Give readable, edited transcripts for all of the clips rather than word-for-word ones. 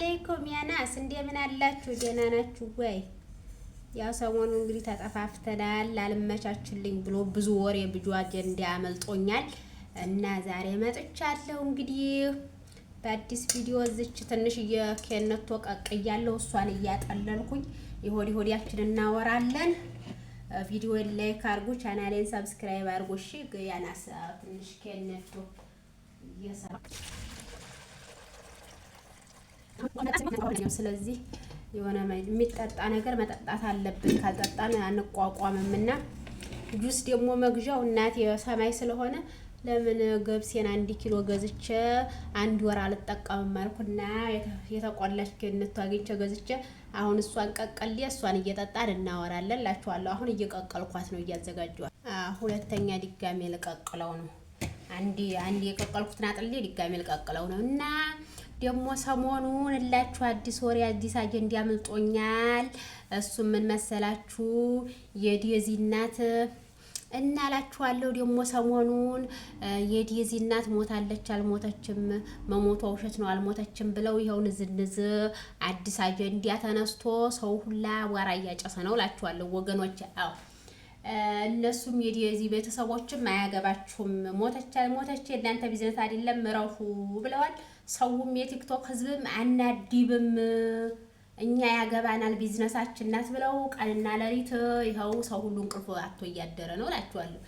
አለይኩም ያናስ እንደምን አላችሁ? ደህና ናችሁ ወይ? ያው ሰሞኑን እንግዲህ ተጠፋፍተናል። አልመቻችልኝ ብሎ ብዙ ወሬ ብዙ አጀንዳ አመልጦኛል እና ዛሬ መጥቻለሁ። እንግዲህ በአዲስ ቪዲዮ እዚች ትንሽ የከነቶ ቀቅያለሁ። እሷን እያጠለልኩኝ የሆዲያችንን እናወራለን። ቪዲዮ ላይክ አድርጉ፣ ቻናሌን ሰብስክራይብ አድርጉ። እሺ ያናስ ትንሽ ከነቶ እየሰራ ስለዚህ የሆነ የሚጠጣ ነገር መጠጣት አለብን። ካልጠጣን አንቋቋምምና ጁስ ደግሞ መግዣው እናቴ ሰማይ ስለሆነ ለምን ገብሴን 1 ኪሎ ገዝቼ 1 ወር አልጠቀምም አልኩና የተቆላች ከነቱ አግኝቼ ገዝቼ አሁን እሷን ቀቀል እሷን እየጠጣን እናወራለን እላችኋለሁ። አሁን እየቀቀልኳት ነው እያዘጋጀኋት። ሁለተኛ ድጋሜ ልቀቅለው ነው። አንዴ የቀቀልኩትን አጥልዬ ድጋሜ ልቀቅለው ነው እና ደግሞ ሰሞኑን እላችሁ አዲስ ወሬ አዲስ አጀንዳ አመልጦኛል። እሱ ምን መሰላችሁ? የዴዚ እናት እና እላችኋለሁ ደግሞ ሰሞኑን የዴዚ እናት ሞታለች አልሞተችም፣ መሞቷ ውሸት ነው አልሞተችም ብለው ይኸው ንዝንዝ አዲስ አጀንዳ ተነስቶ ሰው ሁላ ዋራ እያጨሰ ነው እላችኋለሁ ወገኖች። አዎ እነሱም የዴዚ ቤተሰቦችም አያገባችሁም፣ ሞተች አልሞተች የእናንተ ቢዝነስ አይደለም ረፉ ብለዋል። ሰውም የቲክቶክ ህዝብም አናዲብም እኛ ያገባናል ቢዝነሳችን ናት ብለው ቀንና ለሊት ይኸው ሰው ሁሉ እንቅልፍ አጥቶ እያደረ ነው እላችኋለሁ።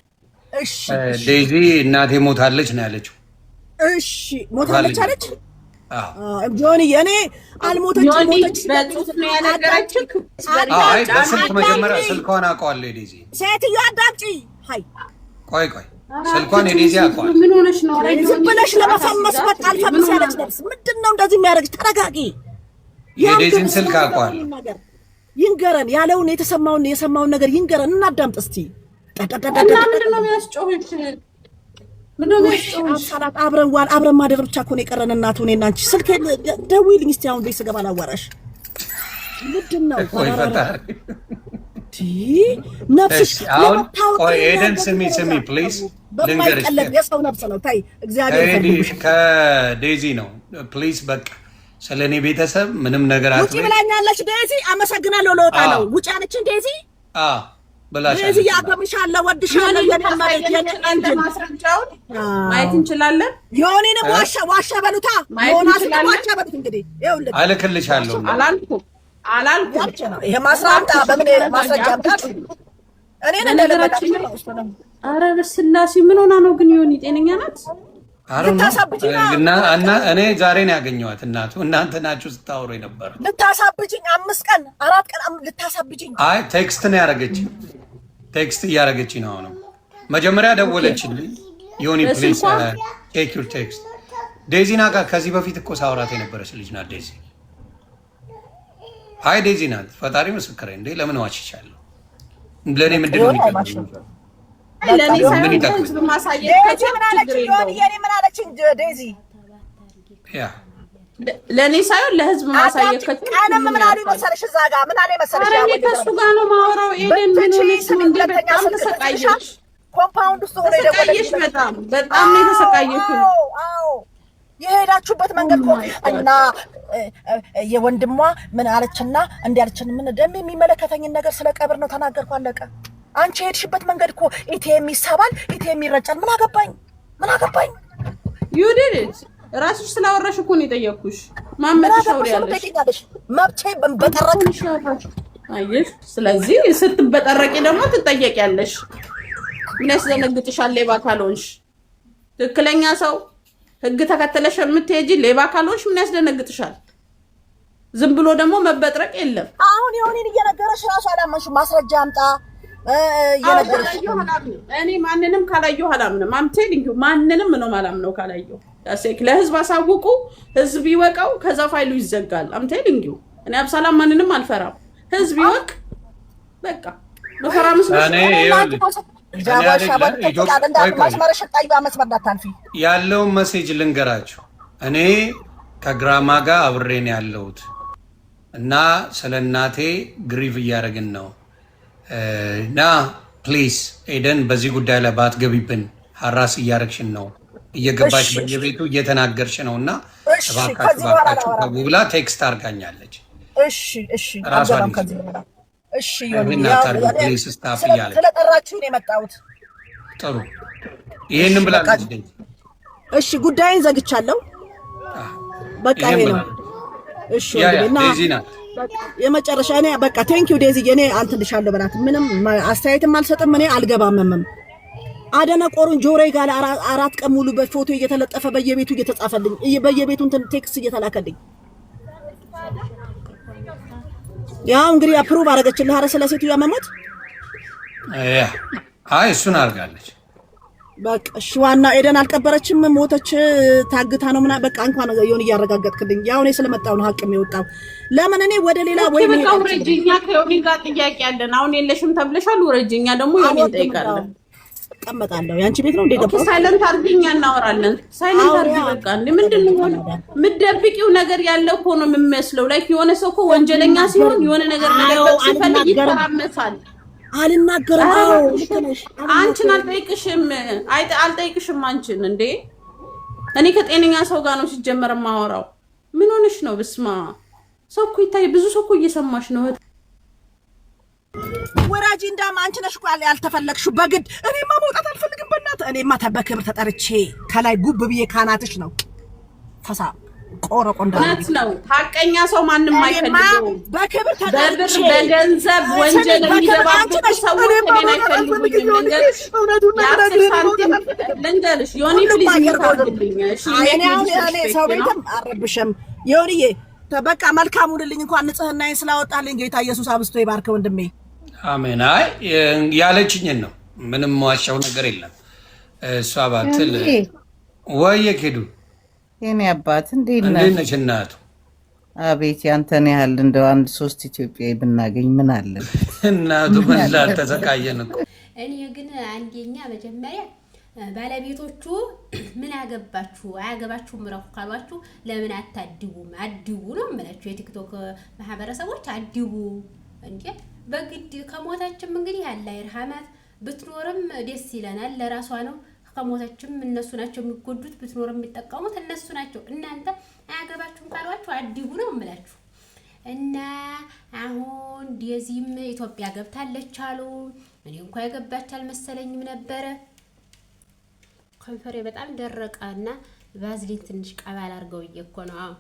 እሺ ዴዚ እናቴ ሞታለች ነው ያለችው። እሺ ሞታለች አለች። ጆኒ የኔ አልሞተችም ሞተች በጽሁፍ ነው ያነገረችው። አይ በስልክ መጀመሪያ ስልኳን አውቀዋለሁ ዴዚ። ሴትዮ አዳምጪ። ሃይ ቆይ ስልኳን ዴዚ አውቀዋለሁ። ምን ሆነሽ ነው? ዝም ብለሽ ለመፈመስ በቃ አልፈምስ ያለች ነፍስ ምንድነው እንደዚህ የሚያደርግሽ? ተረጋጊ። የዴዚን ስልክ አውቀዋለሁ። ይንገረን ያለውን የሰማውን ነገር ይንገረን እናዳምጥ እስቲ። እና ምንድነው የሚያስጮህሽ? አብረን ማደር ብቻ እኮ ነው የቀረን። እናቱ እኔና አንቺ ስልክ ደውይልኝ እስቲ አሁን ቤት ስገባ ላዋራሽ። ምንድን ነው ነፍስሽ? ቆይ ኤደን ስሚ ፕሊዝ ልንገርሽ፣ የሰው ነፍስ ነው። ታይ እግዚአብሔር ከዴዚ ነው ፕሊዝ። በቃ ስለ እኔ ቤተሰብ ምንም ነገር ውጪ ብላኛለች ዴዚ። አመሰግናለሁ። ለወጣ ነው ውጪ አለችን ዴዚ። ብላሻለች። ዴዚ ያገምሻለሁ፣ ወድሻለሁ። ማስረጃውን ማየት እንችላለን። የሆነንም ዋሻ በሉታ ዮናስ ዋሻ በሉት። እንግዲህ ይኸውልህ አልክልሻለሁ። አላልኩም ይሄ ማስራምጣ በምን ማስረጃ አምጣት። እኔ እንደለበታችሁ ነው። ኧረ በስላሴ ምን ሆና ነው ግን? ዮኒ ጤነኛ ናት? እኔ ዛሬ ነው ያገኘኋት። እናንተ ናችሁ ስታወሩ የነበረው። ልታሳብጅኝ 5 ቀን 4 ቀን ልታሳብጅኝ። አይ ቴክስት ነው ያደረገችኝ። ቴክስት እያደረገች ነው። አሁን መጀመሪያ ደወለችልኝ። ዮኒ ፕሊዝ ቼክ ዩር ቴክስት። ዴዚ ናት። ከዚህ በፊት እኮ ሳውራት የነበረች ልጅ ናት ዴዚ። አይ ዴዚ ናት። ፈጣሪ ምስክሬ። እንዴ ለምን ዋሽቻለሁ? ለእኔ ምንድን ነው የሚጠቅመኝ? ለኔ ሳይሆን ህዝብ ማሳየት ለኔ ሳይሆን ለህዝብ ማሳየት ቀንም ምን አለ መሰለሽ? እዛ ጋር ምን አለ መሰለሽ? እኔ ከሱ ጋር ነው ማወራው። ኤደን ምን ሆነሽ ነው? እንደ በጣም ተሰቃየሽ። ኮምፓውንድ ውስጥ ሆነ ተሰቃየሽ። በጣም ነው የተሰቃየሽው። አዎ የሄዳችሁበት መንገድ እኮ እና የወንድሟ ምን አለችና እንዲያለችን ምን ደም የሚመለከተኝን ነገር ስለ ቀብር ነው ተናገርኩ። አለቀ። አንቺ ሄድሽበት መንገድ እኮ ኢቲኤም ይሳባል፣ ኢቲኤም ይረጫል። ምን አገባኝ? ዩዲት ራስሽ ስላወራሽ እኮ ነው የጠየቅኩሽ። ማመጥሽ አውሪያለሽ መብቼ በጠረቅሽ አይሽ። ስለዚህ ስትበጠረቂ ደግሞ ትጠየቂያለሽ። ምንስ ደነግጥሻል? ሌባ ካልሆንሽ ትክክለኛ ሰው ህግ ተከተለሽ የምትሄጂ ሌባ ካልሆንሽ ምን ያስደነግጥሻል? ዝም ብሎ ደግሞ መበጥረቅ የለም። አሁን የሆነን እየነገረሽ ራሱ አላመንሽ። ማስረጃ አምጣ እኔ ማንንም ካላየሁ አላምንም። አምቴሊንግ ማንንም ነው ማላምነው ካላየሁ። ዳሴክ ለህዝብ አሳውቁ፣ ህዝብ ይወቀው፣ ከዛ ፋይሉ ይዘጋል። አምቴሊንግ እኔ አብሳላም ማንንም አልፈራም። ህዝብ ይወቅ በቃ። መፈራምስ ያለውን ሜሴጅ ልንገራችሁ። እኔ ከግራማ ጋር አብሬን ያለሁት እና ስለ እናቴ ግሪቭ እያደረግን ነው እና ፕሊዝ ኤደን በዚህ ጉዳይ ላይ ባትገቢብን፣ ሀራስ እያረግሽን ነው፣ እየገባሽ በየቤቱ እየተናገርሽ ነው እና ከዚህ በኋላ እባካችሁ ብላ ቴክስት አድርጋኛለች። እሺ አልገባም ከዚህ በኋላ እሺ። ስለጠራችሁን የመጣሁት ጥሩ ይሄንን ብላለች። እሺ ጉዳይን ዘግቻለሁ። በቃ ይሄ ነው። እሺ ወንድሜና የመጨረሻ እኔ በቃ ቴንኪው ዴዚዬ፣ እኔ አንትልሻለሁ በላት። ምንም አስተያየትም አልሰጥም። እኔ አልገባምም። አደነቆሩን ጆሮዬ ጋር 4 ቀን ሙሉ በፎቶ እየተለጠፈ በየቤቱ እየተጻፈልኝ በየቤቱ እንትን ቴክስት እየተላከልኝ ያው እንግዲህ አፕሩቭ አደረገችልህ አይደል? ስለ ሴትዮዋ መሞት አይ እሱን አድርጋለች። በቃ እሺ ዋና ኤደን አልቀበረችም፣ ሞተች፣ ታግታ ነው ምናምን። በቃ እንኳን የሆነ እያረጋገጥክልኝ ያው እኔ ስለመጣሁ ነው ሀቅ የሚወጣው። ለምን እኔ ወደ ሌላ ወይ ነው በቃ ወረጅኛ ከዮኒ ጋር ጥያቄ አለን። አሁን የለሽም ተብለሻል። ወረጅኛ ደግሞ ዮኒ እንጠይቃለን። ቀመጣለሁ። ያንቺ ቤት ነው እንደ ገባው። ሳይለንት አርግኛ እናወራለን። ሳይለንት አርግ በቃ እንዴ ምንድን ነው የምትደብቂው ነገር ያለው እኮ ነው የሚመስለው። ላይክ የሆነ ሰው እኮ ወንጀለኛ ሲሆን የሆነ ነገር መደበቅ ሲፈልግ ይተራመሳል። አልናገርም። አንቺን አልጠይቅሽም አንቺን እንዴ እኔ ከጤነኛ ሰው ጋር ነው ሲጀመር የማወራው። ምን ሆነሽ ነው? በስማ ሰው እኮ ይታይ ብዙ ሰው እኮ እየሰማሽ ነው። ወራጂ እንዳማ አንቺ ነሽ እኮ ያልተፈለግሽው በግድ። እኔማ መውጣት አልፈልግም በእናትህ። እኔማ በክብር ተጠርቼ ከላይ ጉብ ብዬ ካናትሽ ነው ፈሳ ቆረቆ እንዳት ነው። ሀቀኛ ሰው ማንም አይፈልገውም። በክብር ተጠርቼ በገንዘብ ወንጀል የሚገባበት ሰው እኔን አይፈልጉኝም። ልንገርሽ ዮኒ ፕሊዝ ይታርግልኝ። እሺ እኔ ሰው ቤትም አረብሽም ዮኒዬ በቃ መልካም ሁንልኝ። እንኳን ንጽህናዬን ስላወጣልኝ ጌታ ኢየሱስ አብስቶ ይባርክ ወንድሜ። አሜን። አይ ያለችኝን ነው፣ ምንም ዋሻው ነገር የለም። እሷ ባትል ወየ ኬዱ የኔ አባት እንዴት ነሽ እናቱ? አቤት ያንተን ያህል እንደው 1-3 ኢትዮጵያዊ ብናገኝ ምን አለ እናቱ። በላ ተሰቃየን እኮ። እኔ ግን አንደኛ መጀመሪያ ባለቤቶቹ ምን አገባችሁ አያገባችሁም ረፉ ካሏችሁ ለምን አታድቡም? አድቡ ነው የምላችሁ። የቲክቶክ ማህበረሰቦች አድቡ እንዴ! በግድ ከሞታችም እንግዲህ ያለ ይርሃማት ብትኖርም ደስ ይለናል። ለራሷ ነው። ከሞታችም እነሱ ናቸው የሚጎዱት፣ ብትኖርም የሚጠቀሙት እነሱ ናቸው። እናንተ አያገባችሁም ካሏችሁ አድቡ ነው የምላችሁ። እና አሁን የዚህም ኢትዮጵያ ገብታለች አሉ። እኔ እንኳን የገባች አልመሰለኝም ነበረ። ከንፈሬ በጣም ደረቀና ቫዝሊን ትንሽ ቀባል አድርገው እኮ ነው። አዎ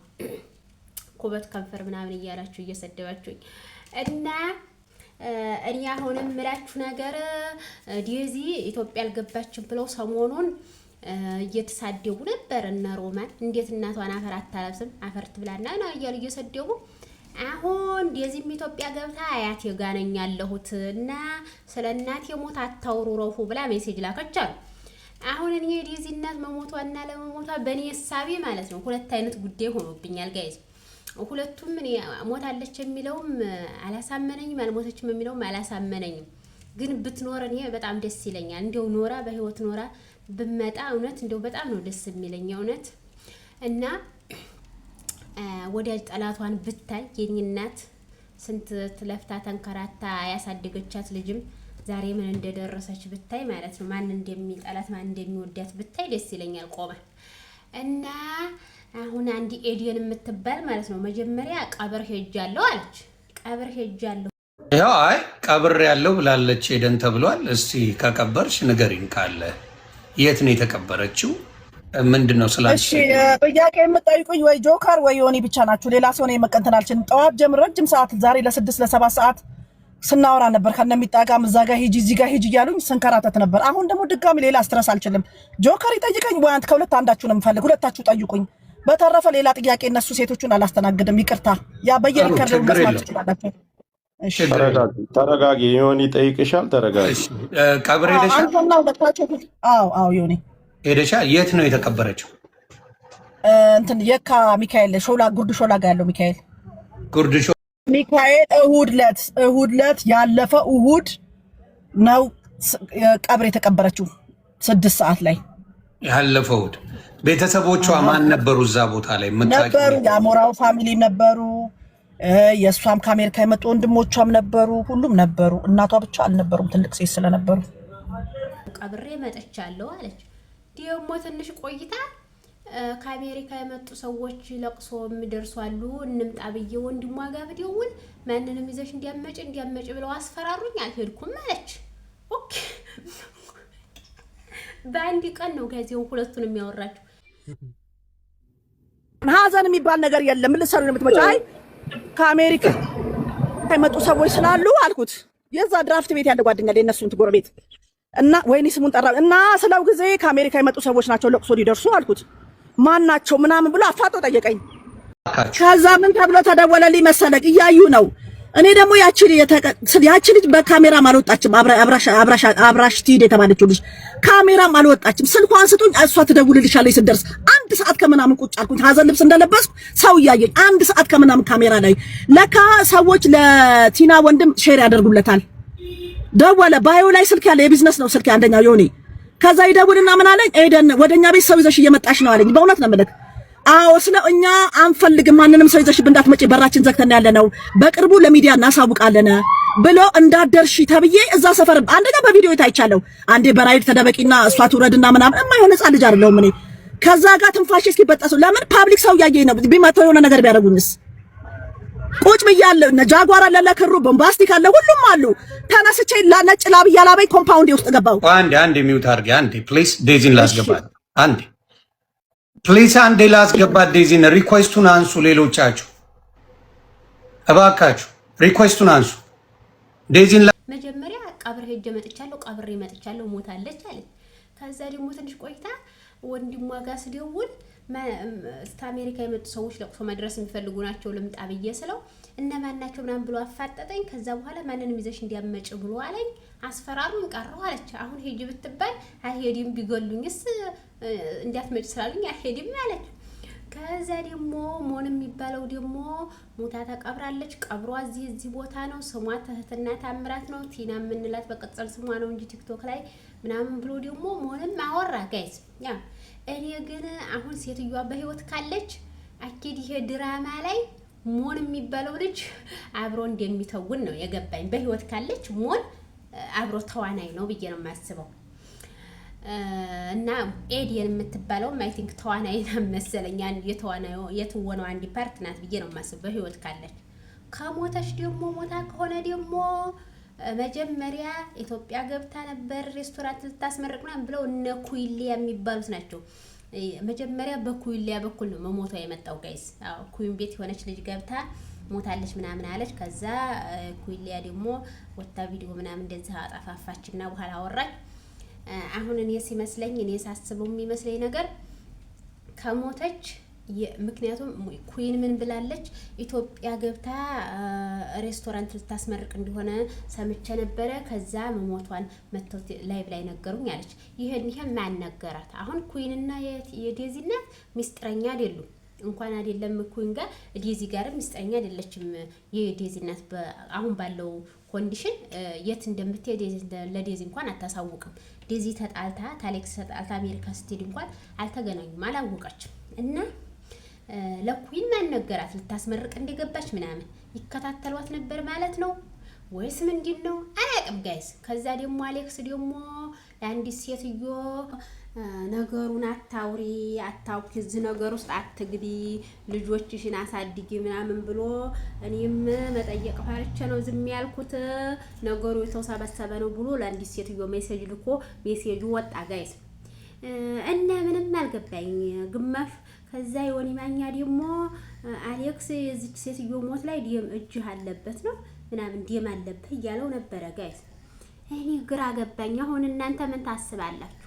ኩበት ከንፈር ምናምን እያላችሁ እየሰደባችሁኝ እና እኔ አሁንም ምላችሁ ነገር ዲዚ ኢትዮጵያ አልገባችም ብለው ሰሞኑን እየተሳደቡ ነበር። እነ ሮማን እንዴት እናቷን አፈር አታለብስም አፈር ትብላና ነው እያሉ እየሰደቡ አሁን ዲዚም ኢትዮጵያ ገብታ አያቴ ጋር ነኝ ያለሁት እና ስለ እናቴ ሞት አታውሩ ረፉ ብላ ሜሴጅ ላከች አሉ። አሁን እኔ ዲዚ እናት መሞቷና ለመሞቷ በእኔ ሐሳቤ ማለት ነው ሁለት አይነት ጉዳይ ሆኖብኛል ጋይዝ። ሁለቱም እኔ ሞታለች የሚለውም አላሳመነኝም፣ አልሞተችም የሚለውም አላሳመነኝም። ግን ብትኖር እኔ በጣም ደስ ይለኛል። እንደው ኖራ በህይወት ኖራ ብመጣ እውነት እንደው በጣም ነው ደስ የሚለኝ እውነት። እና ወዲያጅ ጠላቷን ብታይ የኔ እናት ስንት ለፍታ ተንከራታ ያሳደገቻት ልጅም ዛሬ ምን እንደደረሰች ብታይ ማለት ነው። ማን እንደሚጠላት ማን እንደሚወዳት ብታይ ደስ ይለኛል ቆማ እና አሁን አንዲ ኤዲየን የምትባል ማለት ነው መጀመሪያ ቀብር ሄጃለሁ አለች። ቀብር ሄጃለሁ ያው አይ ቀብር ያለው ብላለች ኤደን ተብሏል። እስቲ ከቀበርሽ ንገሪን ካለ የት ነው የተቀበረችው? ምንድነው ስላልሽ? እሺ ጥያቄ የምትጠይቁኝ ወይ ጆከር ወይ ዮኒ ብቻ ናችሁ። ሌላ ሰው ነው የመቀንተናልችን ጠዋት ጀምሮ ረጅም ሰዓት ዛሬ ለ6 ለ7 ሰዓት ስናወራ ነበር። ከነሚጣጋም እዛ ጋር ሂጂ እዚህ ጋር ሂጂ እያሉኝ ስንከራተት ነበር። አሁን ደግሞ ድጋሚ ሌላ ስትረስ አልችልም። ጆከር ይጠይቀኝ ወይ አንተ ከሁለት አንዳችሁ ነው የምፈልግ። ሁለታችሁ ጠይቁኝ። በተረፈ ሌላ ጥያቄ እነሱ ሴቶቹን አላስተናግድም። ይቅርታ ያ በየሪከርዱ መስማት ትችላላችሁ። እሺ ተረጋጊ። ዮኒ ይጠይቅሻል። ተረጋጊ። ቀብር ሄደሻል? አንተና ሁለታችሁ አዎ ዮኒ ሄደሻል? የት ነው የተቀበረችው? እንትን የካ ሚካኤል ሾላ ጉርድ ሾላ ጋር ያለው ሚካኤል ጉርድ ሾላ ሚካኤል እሁድ ዕለት ያለፈ እሁድ ነው ቀብር የተቀበረችው 6 ሰዓት ላይ ያለፈው እሁድ። ቤተሰቦቿ ማን ነበሩ እዛ ቦታ ላይ? ነበሩ የአሞራው ፋሚሊ ነበሩ። የእሷም ከአሜሪካ የመጡ ወንድሞቿም ነበሩ። ሁሉም ነበሩ። እናቷ ብቻ አልነበሩም፣ ትልቅ ሴት ስለነበሩ። ቀብሬ መጥቻለሁ አለች። ደግሞ ትንሽ ቆይታ ከአሜሪካ የመጡ ሰዎች ለቅሶ የሚደርሷሉ እንምጣ ብዬ ወንድሟ ጋር ብደውል ማንንም ይዘሽ እንዲያመጭ ብለው አስፈራሩኝ። አልሄድኩም አለች። ኦኬ በአንድ ቀን ነው ጋዜው ሁለቱን የሚያወራቸው። ሀዘን የሚባል ነገር የለም። ልሰሩ ነው የምትመጪው? አይ ከአሜሪካ የመጡ ሰዎች ስላሉ አልኩት። የዛ ድራፍት ቤት ያለ ጓደኛ ለነሱን ትጎረቤት እና ወይኔ ስሙን ጠራ እና ስለው ጊዜ ከአሜሪካ የመጡ ሰዎች ናቸው ለቅሶ ሊደርሱ አልኩት። ማን ናቸው ምናምን ብሎ አፋጦ ጠየቀኝ። ከዛ ምን ተብሎ ተደወለልኝ መሰለኝ እያዩ ነው። እኔ ደግሞ ያቺ ልጅ በካሜራም አልወጣችም። አብራሽ ትሂድ የተባለችው ልጅ ካሜራም አልወጣችም። ስልኳን ስጡኝ እሷ ትደውልልሻለች ስትደርስ። 1 ሰዓት ከምናምን ቁጭ አልኩኝ። ሀዘን ልብስ እንደለበስኩ ሰው እያየኝ 1 ሰዓት ከምናምን ካሜራ ላይ ለካ ሰዎች ለቲና ወንድም ሼር ያደርጉለታል። ደወለ። ባዮ ላይ ስልክ ያለ የቢዝነስ ነው ስልክ አንደኛው ዮኒ። ከዛ ይደውልና ምን አለኝ? ኤደን ወደኛ ቤት ሰው ይዘሽ እየመጣሽ ነው አለኝ። በእውነት ነው የምልህ። አዎ ስለ እኛ አንፈልግም ማንንም ሰው ይዘሽ እንዳትመጪ በራችን ዘግተን ያለነው በቅርቡ ለሚዲያ እናሳውቃለን ብሎ እንዳደርሽ ተብዬ እዛ ሰፈር አንደኛ በቪዲዮ ታይቻለሁ። አንዴ በራይድ ተደበቂና እሷ ትውረድና ምናምን የማይሆን ህፃን ልጅ አይደለሁም እኔ። ከዛ ጋር ትንፋሽ እስኪበጣሱ ለምን ፓብሊክ ሰው ያየኝ ነው። ቢመጣው የሆነ ነገር ቢያደርጉኝስ? ቁጭ ብያለሁ። ነጃጓራ ለለክሩ ቦምባስቲክ አለ ሁሉም አሉ። ተነስቼ ነጭ ላብ ያላበይ ኮምፓውንድ ውስጥ ገባው። አንዴ ሚውት አድርጌ አንዴ ፕሊዝ ዴዚን ላስገባት። አንዴ ፕሊዝ አንዴ ላስገባት ዴዚን። ሪኩዌስቱን አንሱ ሌሎቻችሁ እባካችሁ ሪኩዌስቱን አንሱ። ዴዚን መጀመሪያ ቀብር ሄጄ መጥቻለሁ ሞታለች አለ። ከዛ ደግሞ ትንሽ ቆይታ ወንድሟ ጋር ስደውል አሜሪካ የመጡ ሰዎች ለቅሶ መድረስ የሚፈልጉ ናቸው ልምጣ ብዬ ስለው እነማን ናቸው ምናምን ብሎ አፋጠጠኝ። ከዛ በኋላ ማንንም ይዘሽ እንዲያመጭ ብሎ አለኝ። አስፈራሩኝ ቀረሁ አለች። አሁን ሄጂ ብትባል አይሄድም ቢገሉኝስ እንዲያትመጭ ስላሉኝ አይሄድም አለች። ከዛ ደግሞ ሞን የሚባለው ደግሞ ሞታ ተቀብራለች። ቀብሯ እዚህ ቦታ ነው። ስሟ ትህትና ታምራት ነው። ቲና የምንላት በቅጽል ስሟ ነው እንጂ ቲክቶክ ላይ ምናምን ብሎ ደግሞ ሞንም አወራ ጋይስ። ያ እኔ ግን አሁን ሴትዮዋ በህይወት ካለች አኪድ ይሄ ድራማ ላይ ሞን የሚባለው ልጅ አብሮ እንደሚተውን ነው የገባኝ። በህይወት ካለች ሞን አብሮ ተዋናይ ነው ብዬ ነው የማስበው። እና ኤዲየን የምትባለው አይ ቲንክ ተዋናይ ነው መሰለኝ። የትወናው አንድ ፓርት ናት ብዬ ነው የማስበው በህይወት ካለች። ከሞተች ደግሞ ሞታ ከሆነ ደግሞ መጀመሪያ ኢትዮጵያ ገብታ ነበር ሬስቶራንት ልታስመርቅ ምናምን ብለው እነ ኩይሊያ የሚባሉት ናቸው። መጀመሪያ በኩይሊያ በኩል ነው መሞቷ የመጣው ጋይስ። አዎ ኩይን ቤት የሆነች ልጅ ገብታ ሞታለች ምናምን አለች። ከዛ ኩይሊያ ደግሞ ወጣ ቪዲዮ ምናምን እንደዛ አጣፋፋችና በኋላ አወራች። አሁን እኔ ሲመስለኝ እኔ ሳስበው የሚመስለኝ ነገር ከሞተች ምክንያቱም ኩይን ምን ብላለች? ኢትዮጵያ ገብታ ሬስቶራንት ልታስመርቅ እንደሆነ ሰምቼ ነበረ። ከዛ መሞቷን መተው ላይቭ ላይ ነገሩኝ አለች። ይሄን ማን ነገራት? አሁን ኩይንና የዴዚ እናት ሚስጥረኛ አይደሉም። እንኳን አይደለም ኩይን ጋር ዴዚ ጋርም ሚስጥረኛ አይደለችም። የዴዚ እናት አሁን ባለው ኮንዲሽን የት እንደምትሄድ ለዴዚ እንኳን አታሳውቅም። ዴዚ ተጣልታ ታሌክስ ተጣልታ አሜሪካ ስትሄድ እንኳን አልተገናኙም፣ አላወቀችም። እና ለኩይን ማን ነገራት? ልታስመርቅ እንደገባች ምናምን ይከታተሏት ነበር ማለት ነው ወይስ ምንድን ነው? አያውቅም ጋይስ። ከዛ ደግሞ አሌክስ ደግሞ ለአንዲት ሴትዮ ነገሩን አታውሪ፣ አታውቂ፣ እዚህ ነገር ውስጥ አትግቢ፣ ልጆችሽን አሳድጊ ምናምን ብሎ እኔም መጠየቅ ፈርቼ ነው ዝም ያልኩት፣ ነገሩ የተወሳበሰበ ነው ብሎ ለአንዲት ሴትዮ ሜሴጅ ልኮ ሜሴጁ ወጣ ጋይስ። እና ምንም አልገባኝ ግማሽ። ከዛ የሆነ ማኛ ደግሞ አሌክስ የዚች ሴትዮ ሞት ላይ ደም እጅህ አለበት ነው ምናምን ደም አለበት እያለው ነበረ ጋይስ። እኔ ግራ ገባኝ። አሁን እናንተ ምን ታስባላችሁ?